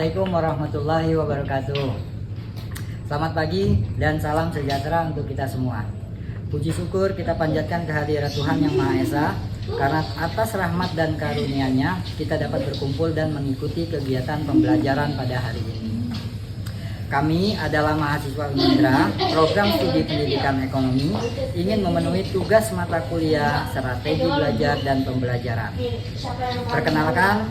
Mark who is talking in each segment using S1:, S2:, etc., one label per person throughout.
S1: Assalamualaikum warahmatullahi wabarakatuh. Selamat pagi dan salam sejahtera untuk kita semua. Puji syukur kita panjatkan kehadirat Tuhan Yang Maha Esa, karena atas rahmat dan karunia-Nya kita dapat berkumpul dan mengikuti kegiatan pembelajaran pada hari ini. Kami adalah mahasiswa Unindra, program studi pendidikan ekonomi, ingin memenuhi tugas mata kuliah strategi belajar dan pembelajaran. Perkenalkan,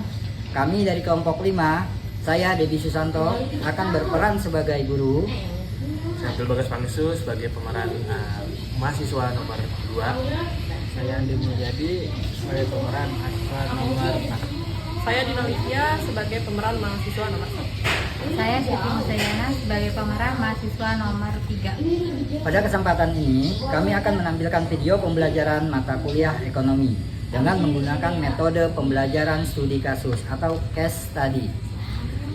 S1: kami dari kelompok 5, saya Debi Susanto akan berperan sebagai guru.
S2: Saya Abdul Bagas Pangestu sebagai pemeran mahasiswa nomor 2.
S3: Saya Andi Mulyadi sebagai pemeran mahasiswa nomor 4.
S4: Saya Dina Livia sebagai pemeran mahasiswa nomor 1.
S5: Saya Siti Musayana sebagai pemeran mahasiswa nomor 3.
S1: Pada kesempatan ini, kami akan menampilkan video pembelajaran mata kuliah ekonomi dengan menggunakan metode pembelajaran studi kasus atau case study.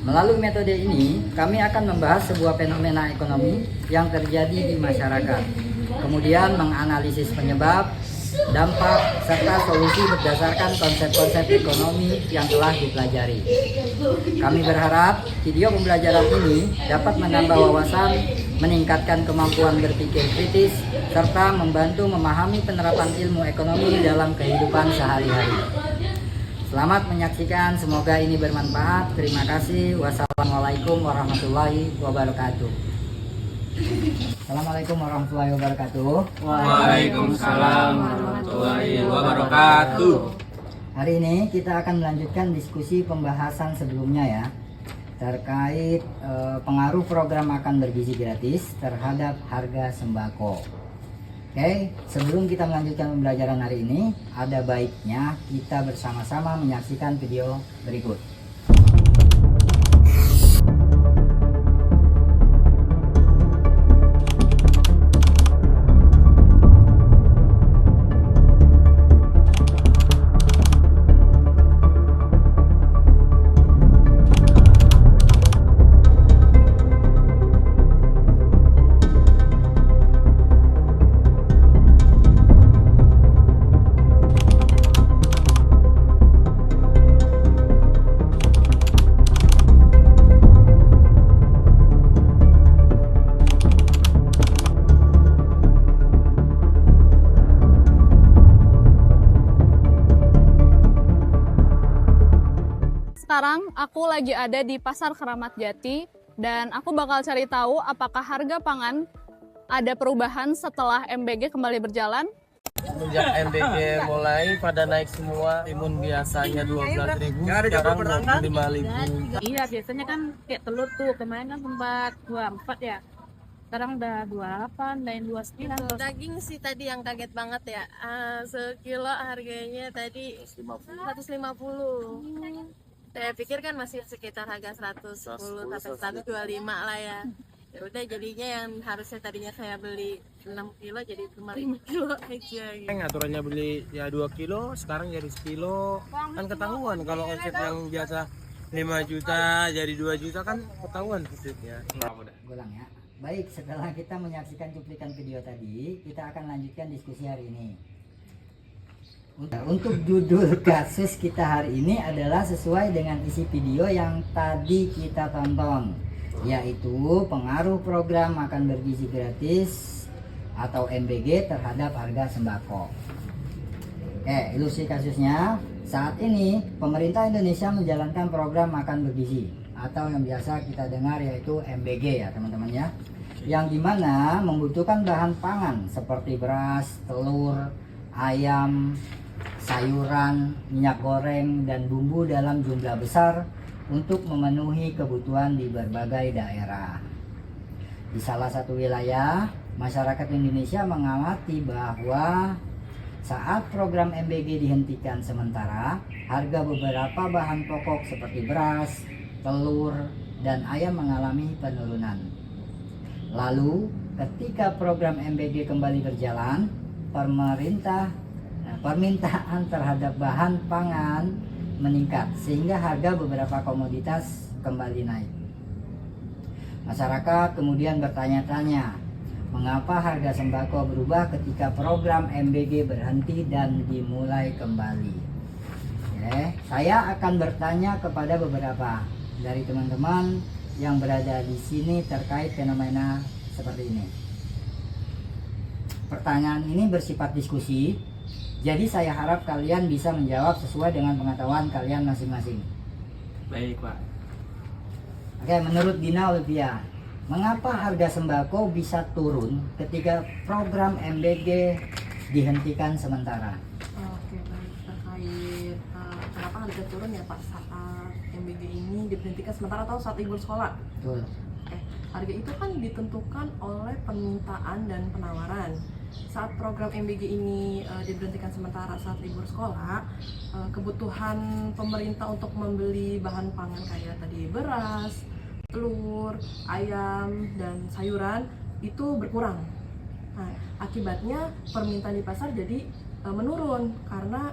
S1: Melalui metode ini, kami akan membahas sebuah fenomena ekonomi yang terjadi di masyarakat, kemudian menganalisis penyebab, dampak, serta solusi berdasarkan konsep-konsep ekonomi yang telah dipelajari. Kami berharap video pembelajaran ini dapat menambah wawasan, meningkatkan kemampuan berpikir kritis, serta membantu memahami penerapan ilmu ekonomi dalam kehidupan sehari-hari. Selamat menyaksikan, semoga ini bermanfaat. Terima kasih. Wassalamualaikum warahmatullahi wabarakatuh. Assalamualaikum warahmatullahi wabarakatuh.
S2: Waalaikumsalam warahmatullahi wabarakatuh.
S1: Hari ini kita akan melanjutkan diskusi pembahasan sebelumnya ya, terkait pengaruh program makan bergizi gratis terhadap harga sembako. Oke, sebelum kita melanjutkan pembelajaran hari ini, ada baiknya kita bersama-sama menyaksikan video berikut.
S6: Sekarang aku lagi ada di Pasar Keramat Jati dan aku bakal cari tahu apakah harga pangan ada perubahan setelah MBG kembali berjalan.
S3: Sejak MBG mulai pada naik semua, timun biasanya 12.000, sekarang 25.000.
S4: Iya, biasanya kan kayak telur tuh, kemarin kan sempat 24 ya. Sekarang udah 28 dan 29.
S7: Daging sih tadi yang kaget banget ya. Sekilo harganya tadi 150. Saya pikir kan masih sekitar harga 110 sampai 125 lah ya. Ya udah, jadinya yang harusnya tadinya saya beli 6 kilo jadi cuma 5 kilo aja gitu.
S3: Aturannya beli ya 2 kilo, sekarang jadi sekilo. Kan ketahuan kalau omset yang biasa 5 juta jadi 2 juta kan ketahuan omsetnya.
S1: Ulang ya. Baik, setelah kita menyaksikan cuplikan video tadi, kita akan lanjutkan diskusi hari ini. Untuk judul kasus kita hari ini adalah sesuai dengan isi video yang tadi kita tonton, yaitu pengaruh program makan bergizi gratis atau MBG terhadap harga sembako. Ilustrasi kasusnya, saat ini pemerintah Indonesia menjalankan program makan bergizi atau yang biasa kita dengar yaitu MBG ya teman-teman ya, yang dimana membutuhkan bahan pangan seperti beras, telur, ayam, sayuran, minyak goreng, dan bumbu dalam jumlah besar untuk memenuhi kebutuhan di berbagai daerah. Di salah satu wilayah, masyarakat Indonesia mengamati bahwa saat program MBG dihentikan sementara, harga beberapa bahan pokok seperti beras, telur, dan ayam mengalami penurunan. Lalu, ketika program MBG kembali berjalan, permintaan terhadap bahan pangan meningkat sehingga harga beberapa komoditas kembali naik. Masyarakat kemudian bertanya-tanya, mengapa harga sembako berubah ketika program MBG berhenti dan dimulai kembali? Saya akan bertanya kepada beberapa dari teman-teman yang berada di sini terkait fenomena seperti ini. Pertanyaan ini bersifat diskusi, jadi saya harap kalian bisa menjawab sesuai dengan pengetahuan kalian masing-masing.
S2: Baik, Pak.
S1: Oke, menurut Dina Olivia, mengapa harga sembako bisa turun ketika program MBG dihentikan sementara?
S8: Oke, baik. Terkait kenapa harga turun ya Pak saat MBG ini diberhentikan sementara atau saat libur sekolah?
S1: Betul.
S8: Oke, harga itu kan ditentukan oleh permintaan dan penawaran. Saat program MBG ini diberhentikan sementara saat libur sekolah, kebutuhan pemerintah untuk membeli bahan pangan kayak tadi beras, telur, ayam, dan sayuran itu berkurang. Nah, akibatnya permintaan di pasar jadi menurun karena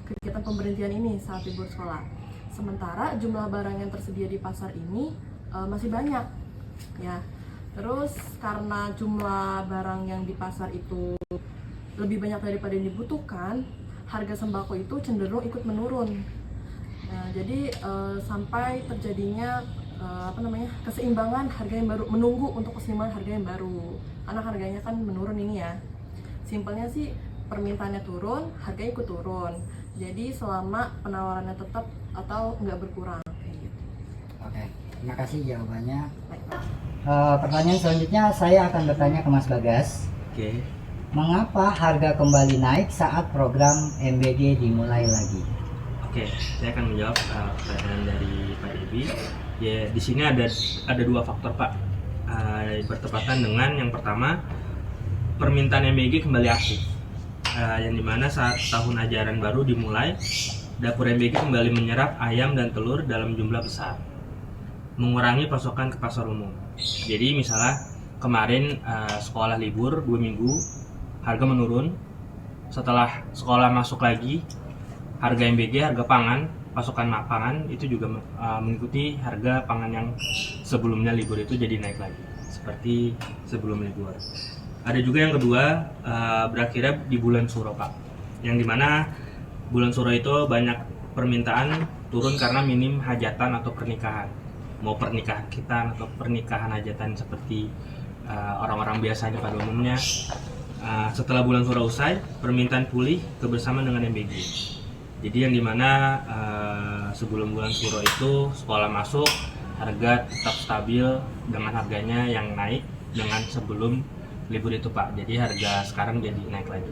S8: kegiatan pemberhentian ini saat libur sekolah. Sementara jumlah barang yang tersedia di pasar ini masih banyak, ya. Terus karena jumlah barang yang di pasar itu lebih banyak daripada yang dibutuhkan, harga sembako itu cenderung ikut menurun. Nah, jadi sampai terjadinya keseimbangan harga yang baru, menunggu untuk keseimbangan harga yang baru, karena harganya kan menurun ini ya. Simpelnya sih permintaannya turun, harganya ikut turun. Jadi selama penawarannya tetap atau nggak berkurang kayak gitu.
S1: Oke, terima kasih jawabannya. Pertanyaan selanjutnya saya akan bertanya ke Mas Bagas.
S2: Oke.
S1: Mengapa harga kembali naik saat program MBG dimulai lagi?
S9: Oke, saya akan menjawab pertanyaan dari Pak Debi. Ya, di sini ada dua faktor, Pak. Bertepatan dengan yang pertama, permintaan MBG kembali aktif. Yang dimana saat tahun ajaran baru dimulai, dapur MBG kembali menyerap ayam dan telur dalam jumlah besar, mengurangi pasokan ke pasar umum. Jadi misalnya kemarin sekolah libur 2 minggu, harga menurun. Setelah sekolah masuk lagi, harga MBG, harga pangan, pasokan pangan itu juga mengikuti harga pangan yang sebelumnya libur itu jadi naik lagi, seperti sebelum libur. Ada juga yang kedua, berakhirnya di bulan Suro, Pak, yang dimana bulan Suro itu banyak permintaan turun karena minim hajatan atau pernikahan, mau pernikahan kita atau pernikahan hajatan seperti orang-orang biasanya pada umumnya. Setelah bulan Suro usai, permintaan pulih kebersamaan dengan MBG. Jadi yang dimana sebelum bulan Suro itu sekolah masuk, harga tetap stabil dengan harganya yang naik dengan sebelum libur itu, Pak. Jadi harga sekarang jadi naik lagi.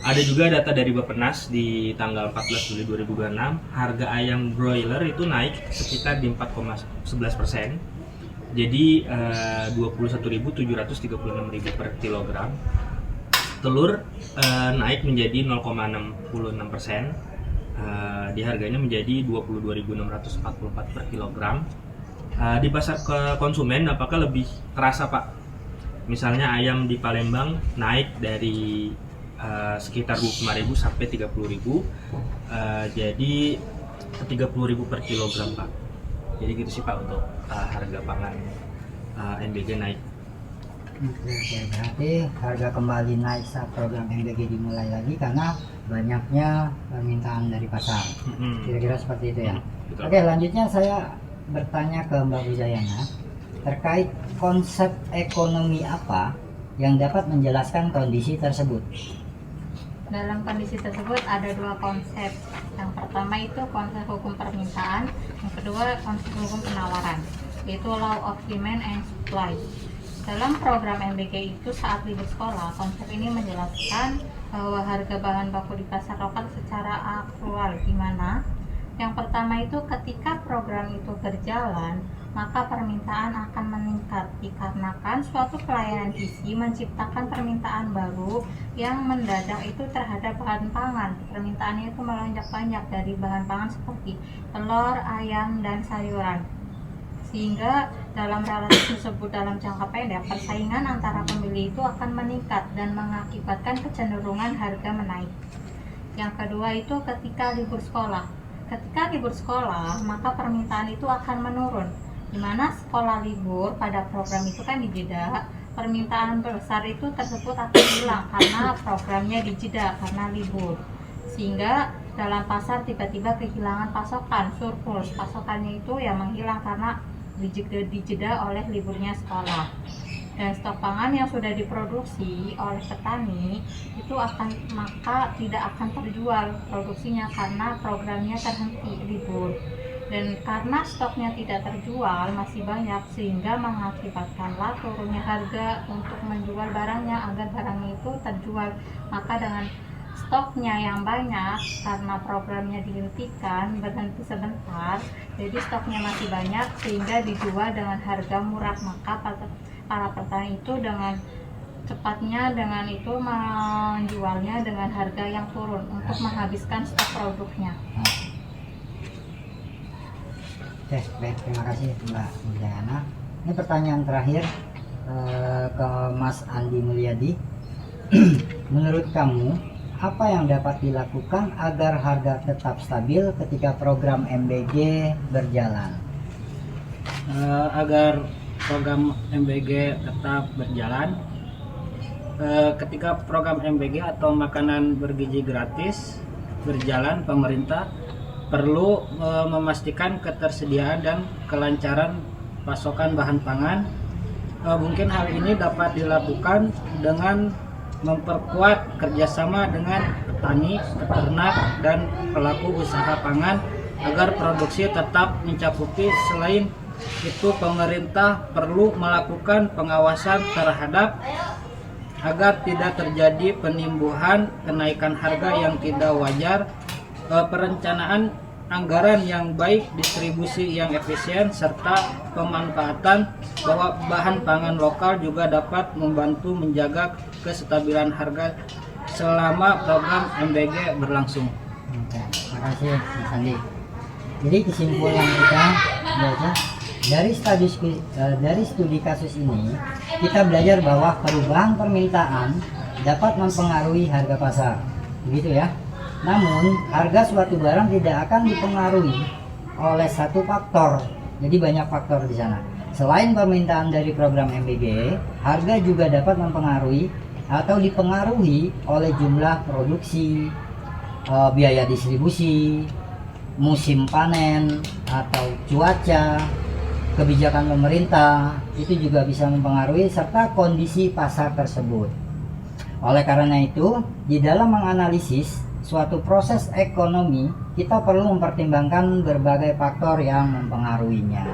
S9: Ada juga data dari Bappenas di tanggal 14 Juli 2026, harga ayam broiler itu naik sekitar di 4,11%. Jadi 21.736.000 per kilogram. Telur naik menjadi 0,66%. Di harganya menjadi 22.644 per kilogram. Di pasar ke konsumen apakah lebih terasa, Pak? Misalnya ayam di Palembang naik dari sekitar 25.000 sampai 30.000, jadi 30.000 per kilogram, Pak. Jadi gitu sih, Pak, untuk harga pangan MBG naik.
S1: Oke, berarti harga kembali naik saat program MBG dimulai lagi karena banyaknya permintaan dari pasar. Kira-kira seperti itu ya.
S9: Betul.
S1: Oke, lanjutnya saya bertanya ke Mbak Bujayana terkait konsep ekonomi apa yang dapat menjelaskan kondisi tersebut.
S5: Dalam kondisi tersebut ada dua konsep. Yang pertama itu konsep hukum permintaan, yang kedua konsep hukum penawaran, yaitu law of demand and supply. Dalam program MBG itu saat libur sekolah, konsep ini menjelaskan bahwa harga bahan baku di pasar lokal secara aktual, di mana yang pertama itu ketika program itu berjalan, maka permintaan akan meningkat dikarenakan suatu pelayanan gizi menciptakan permintaan baru yang mendadak itu terhadap bahan pangan. Permintaannya itu melonjak banyak dari bahan pangan seperti telur, ayam, dan sayuran. Sehingga dalam relasi tersebut dalam jangka pendek, persaingan antara pembeli itu akan meningkat dan mengakibatkan kecenderungan harga menaik. Yang kedua itu ketika libur sekolah. Ketika libur sekolah, maka permintaan itu akan menurun. Di mana sekolah libur pada program itu kan dijeda, permintaan besar itu tersebut akan hilang karena programnya dijeda karena libur. Sehingga dalam pasar tiba-tiba kehilangan pasokan, surplus. Pasokannya itu ya menghilang karena dijeda oleh liburnya sekolah. Dan stok pangan yang sudah diproduksi oleh petani itu maka tidak akan terjual produksinya karena programnya terhenti libur. Dan karena stoknya tidak terjual masih banyak sehingga mengakibatkanlah turunnya harga untuk menjual barangnya agar barangnya itu terjual. Maka dengan stoknya yang banyak karena programnya dihentikan, berhenti sebentar, jadi stoknya masih banyak sehingga dijual dengan harga murah. Maka para petani itu dengan cepatnya dengan itu menjualnya dengan harga yang turun untuk menghabiskan stok produknya.
S1: Oke, baik, terima kasih Mbak Mujana. Ini pertanyaan terakhir ke Mas Andi Mulyadi. Menurut kamu, apa yang dapat dilakukan agar harga tetap stabil ketika program MBG berjalan?
S10: Agar program MBG tetap berjalan, ketika program MBG atau makanan bergizi gratis berjalan, pemerintah perlu memastikan ketersediaan dan kelancaran pasokan bahan pangan. Mungkin hal ini dapat dilakukan dengan memperkuat kerjasama dengan petani, peternak, dan pelaku usaha pangan agar produksi tetap mencakupi. Selain itu, pemerintah perlu melakukan pengawasan terhadap agar tidak terjadi penimbuhan kenaikan harga yang tidak wajar, perencanaan anggaran yang baik, distribusi yang efisien, serta pemanfaatan bahwa bahan pangan lokal juga dapat membantu menjaga kestabilan harga selama program MBG berlangsung.
S1: Oke, terima kasih Mas Andi. Jadi kesimpulan kita dari studi kasus ini, kita belajar bahwa perubahan permintaan dapat mempengaruhi harga pasar, begitu ya. Namun harga suatu barang tidak akan dipengaruhi oleh satu faktor. Jadi banyak faktor di sana. Selain permintaan dari program MBG, harga juga dapat mempengaruhi atau dipengaruhi oleh jumlah produksi, biaya distribusi, musim panen atau cuaca, kebijakan pemerintah, itu juga bisa mempengaruhi serta kondisi pasar tersebut. Oleh karena itu, di dalam menganalisis suatu proses ekonomi, kita perlu mempertimbangkan berbagai faktor yang mempengaruhinya.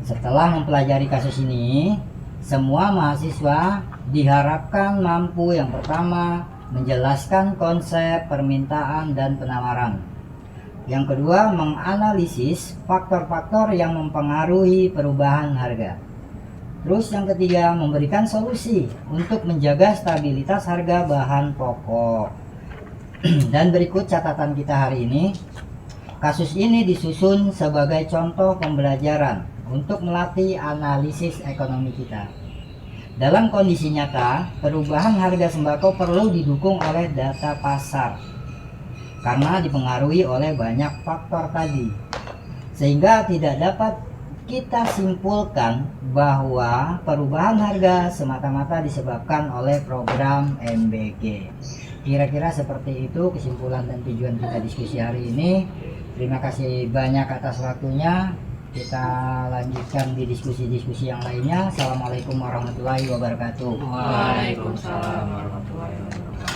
S1: Setelah mempelajari kasus ini, semua mahasiswa diharapkan mampu yang pertama menjelaskan konsep permintaan dan penawaran. Yang kedua, menganalisis faktor-faktor yang mempengaruhi perubahan harga. Terus yang ketiga, memberikan solusi untuk menjaga stabilitas harga bahan pokok. Dan berikut catatan kita hari ini. Kasus ini disusun sebagai contoh pembelajaran untuk melatih analisis ekonomi kita. Dalam kondisi nyata, perubahan harga sembako perlu didukung oleh data pasar karena dipengaruhi oleh banyak faktor tadi, sehingga tidak dapat kita simpulkan bahwa perubahan harga semata-mata disebabkan oleh program MBG. Kira-kira seperti itu kesimpulan dan tujuan kita diskusi hari ini. Terima kasih banyak atas waktunya. Kita lanjutkan di diskusi-diskusi yang lainnya. Assalamualaikum warahmatullahi wabarakatuh.
S10: Waalaikumsalam warahmatullahi wabarakatuh.